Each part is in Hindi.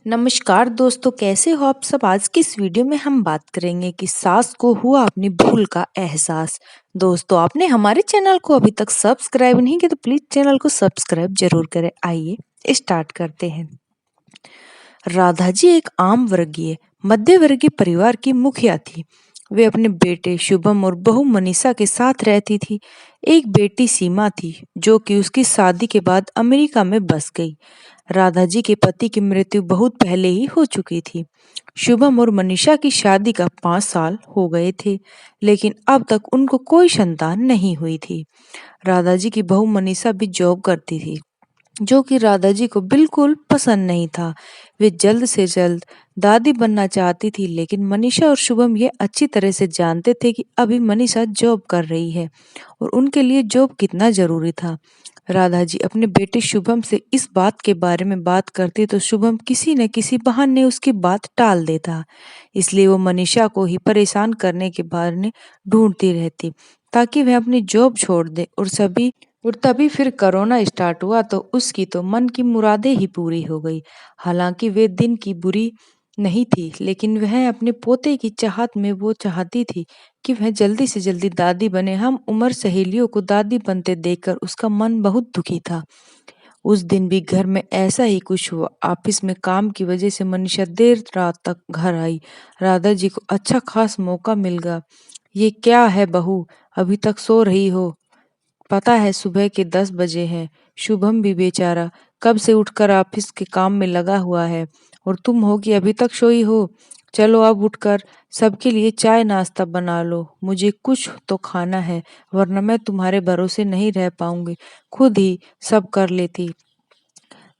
नमस्कार दोस्तों, कैसे हो आप सब। आज की इस वीडियो में हम बात करेंगे कि सास को हुआ अपनी भूल का एहसास। दोस्तों, आपने हमारे चैनल को अभी तक सब्सक्राइब नहीं किया तो प्लीज चैनल को सब्सक्राइब जरूर करें। आइए स्टार्ट करते हैं। राधा जी एक आम वर्गीय मध्य वर्गीय परिवार की मुखिया थी। वे अपने बेटे शुभम और बहू मनीषा के साथ रहती थी। एक बेटी सीमा थी जो कि उसकी शादी के बाद अमेरिका में बस गई। राधा जी के पति की मृत्यु बहुत पहले ही हो चुकी थी। शुभम और मनीषा की शादी का 5 साल हो गए थे, लेकिन अब तक उनको कोई संतान नहीं हुई थी। राधा जी की बहू मनीषा भी जॉब करती थी, जो कि राधा जी को बिल्कुल पसंद नहीं था। वे जल्द से जल्द दादी बनना चाहती थी, लेकिन मनीषा और शुभम ये अच्छी तरह से जानते थे कि अभी मनीषा जॉब कर रही है और उनके लिए जॉब कितना जरूरी था। राधा जी अपने बेटे शुभम से इस बात के बारे में बात करती तो शुभम किसी न किसी बहाने उसकी बात टाल देता। इसलिए वो मनीषा को ही परेशान करने के बहाने ढूंढती रहती ताकि वह अपनी जॉब छोड़ दे। और तभी फिर कोरोना स्टार्ट हुआ तो उसकी तो मन की मुरादें ही पूरी हो गई। हालांकि वे दिन की बुरी नहीं थी, लेकिन वह अपने पोते की चाहत में वो चाहती थी कि वह जल्दी से जल्दी दादी बने। हम उम्र सहेलियों को दादी बनते देखकर उसका मन बहुत दुखी था। उस दिन भी घर में ऐसा ही कुछ हुआ। ऑफिस में काम की वजह से मनीषा देर रात तक घर आई। राधा जी को अच्छा खास मौका मिल गया। ये क्या है बहू, अभी तक सो रही हो? पता है सुबह के 10 बजे हैं। शुभम भी बेचारा कब से उठकर ऑफिस के काम में लगा हुआ है और तुम हो कि अभी तक सोई हो। चलो अब उठकर सबके लिए चाय नाश्ता बना लो, मुझे कुछ तो खाना है, वरना मैं तुम्हारे भरोसे नहीं रह पाऊंगी। खुद ही सब कर लेती।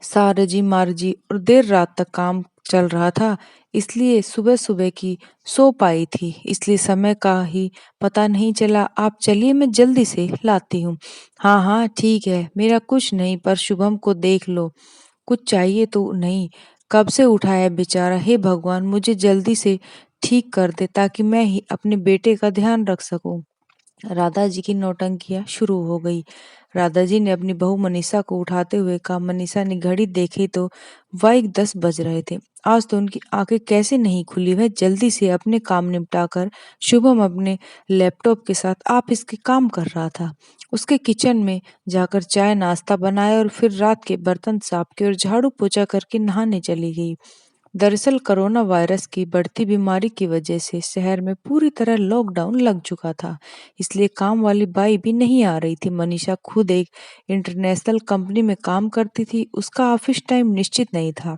सारजी मारजी और देर रात तक काम चल रहा था, इसलिए सुबह सुबह की सो पाई थी, इसलिए समय का ही पता नहीं चला। आप चलिए, मैं जल्दी से लाती हूँ। हाँ हाँ ठीक है, मेरा कुछ नहीं, पर शुभम को देख लो। कुछ चाहिए तो नहीं? कब से उठा है बेचारा। हे भगवान, मुझे जल्दी से ठीक कर दे ताकि मैं ही अपने बेटे का ध्यान रख सकूं। राधा जी की नौटंकियां शुरू हो गई। राधा जी ने अपनी बहू मनीषा को उठाते हुए कहा। मनीषा ने घड़ी देखी तो वही 10 बज रहे थे। आज तो उनकी आंखें कैसे नहीं खुली। वह जल्दी से अपने काम निपटाकर शुभम अपने लैपटॉप के साथ ऑफिस के काम कर रहा था। उसके किचन में जाकर चाय नाश्ता बनाया और फिर रात के बर्तन साफ किए और झाड़ू पोछा करके नहाने चली गई। दरअसल कोरोना वायरस की बढ़ती बीमारी की वजह से शहर में पूरी तरह लॉकडाउन लग चुका था, इसलिए काम वाली बाई भी नहीं आ रही थी। मनीषा खुद एक इंटरनेशनल कंपनी में काम करती थी। उसका ऑफिस टाइम निश्चित नहीं था।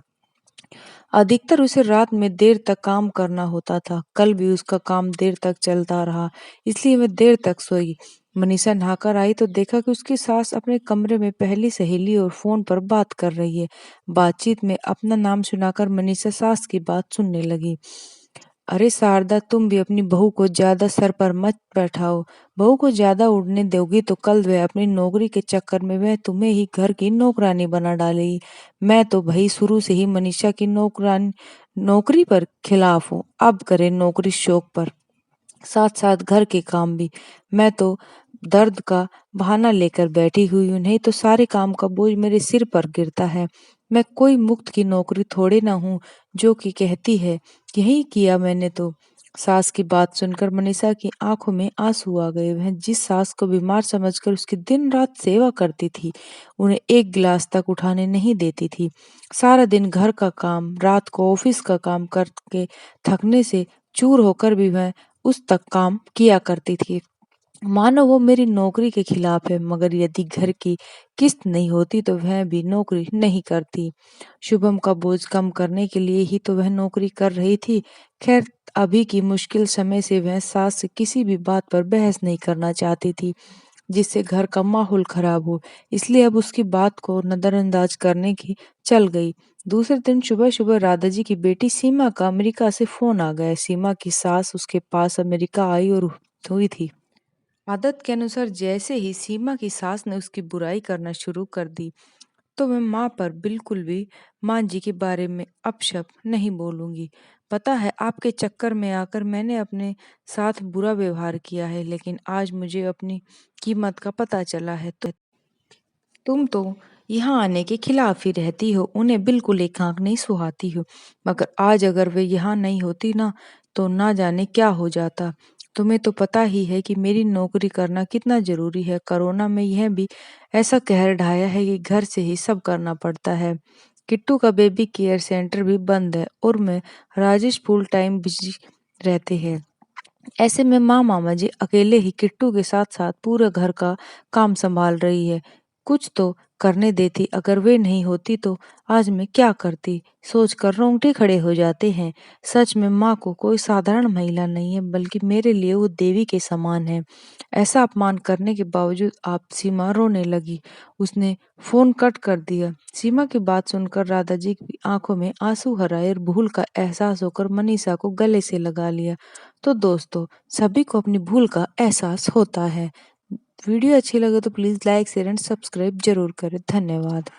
अधिकतर उसे रात में देर तक काम करना होता था। कल भी उसका काम देर तक चलता रहा, इसलिए वह देर तक सोई। मनीषा नहाकर आई तो देखा कि उसकी सास अपने कमरे में पहली सहेली और फोन पर बात कर रही है। बातचीत में अपना नाम सुनाकर मनीषा सास की बात सुनने लगी। अरे शारदा, तुम भी अपनी बहू को ज्यादा सर पर मत बैठाओ। बहू को ज्यादा उड़ने दोगी तो कल वह अपनी नौकरी के चक्कर में वह तुम्हें ही घर की नौकरानी बना डालेगी। मैं तो भाई शुरू से ही मनीषा की नौकरी पर खिलाफ हूँ। अब करे नौकरी शौक पर, साथ साथ घर के काम भी। मैं तो दर्द का बहाना लेकर बैठी हुई हूँ, नहीं तो सारे काम का बोझ मेरे सिर पर गिरता है। मैं कोई मुफ्त की नौकरी थोड़े ना हूँ जो कि कहती है। यही किया मैंने तो। सास की बात सुनकर मनीषा की आंखों में आंसू आ गए। वह जिस सास को बीमार समझकर उसकी दिन रात सेवा करती थी, उन्हें एक गिलास तक उठाने नहीं देती थी। सारा दिन घर का काम, रात को ऑफिस का काम करके थकने से चूर होकर भी वह उस तक काम किया करती थी, मानो वो मेरी नौकरी के खिलाफ है। मगर यदि घर की किस्त नहीं होती तो वह भी नौकरी नहीं करती। शुभम का बोझ कम करने के लिए ही तो वह नौकरी कर रही थी। खैर, अभी की मुश्किल समय से वह सास से किसी भी बात पर बहस नहीं करना चाहती थी जिससे घर का माहौल खराब हो, इसलिए अब उसकी बात को नजरअंदाज करने की चल गई। दूसरे दिन सुबह सुबह राधा जी की बेटी सीमा का अमेरिका से फोन आ गया। सीमा की सास उसके पास अमेरिका आई और हुई थी। आदत के अनुसार जैसे ही सीमा की सास ने उसकी बुराई करना शुरू कर दी, तो मैं माँ पर बिल्कुल भी माँ जी के बारे में अपशब्द नहीं बोलूंगी। पता है, आपके चक्कर में आकर मैंने अपने साथ बुरा व्यवहार किया है, लेकिन आज मुझे अपनी कीमत का पता चला है। तो तुम तो यहाँ आने के खिलाफ ही रहती हो, उन्हें बिल्कुल एक आँख नहीं सुहाती हो। मगर आज अगर वे यहाँ नहीं होती ना, तो ना जाने क्या हो जाता। तुम्हें तो पता ही है कि मेरी नौकरी करना कितना ज़रूरी है। कोरोना में यह भी ऐसा कहर ढाया है कि घर से ही सब करना पड़ता है। किट्टू का बेबी केयर सेंटर भी बंद है और मैं राजेश फुल टाइम बिज़ी रहते हैं। ऐसे में माँ मामा जी अकेले ही किट्टू के साथ साथ पूरे घर का काम संभाल रही है। कुछ तो करने देती, अगर वे नहीं होती तो आज मैं क्या करती, सोचकर रोंगटे खड़े हो जाते हैं। सच में माँ को कोई साधारण महिला नहीं है, बल्कि मेरे लिए वो देवी के समान है। ऐसा अपमान करने के बावजूद आप सीमा रोने लगी। उसने फोन कट कर दिया। सीमा की बात सुनकर राधा जी की आंखों में आंसू भर आए और भूल का एहसास होकर मनीषा को गले से लगा लिया। तो दोस्तों, सभी को अपनी भूल का एहसास होता है। वीडियो अच्छी लगे तो please like share and subscribe जरूर करें। धन्यवाद।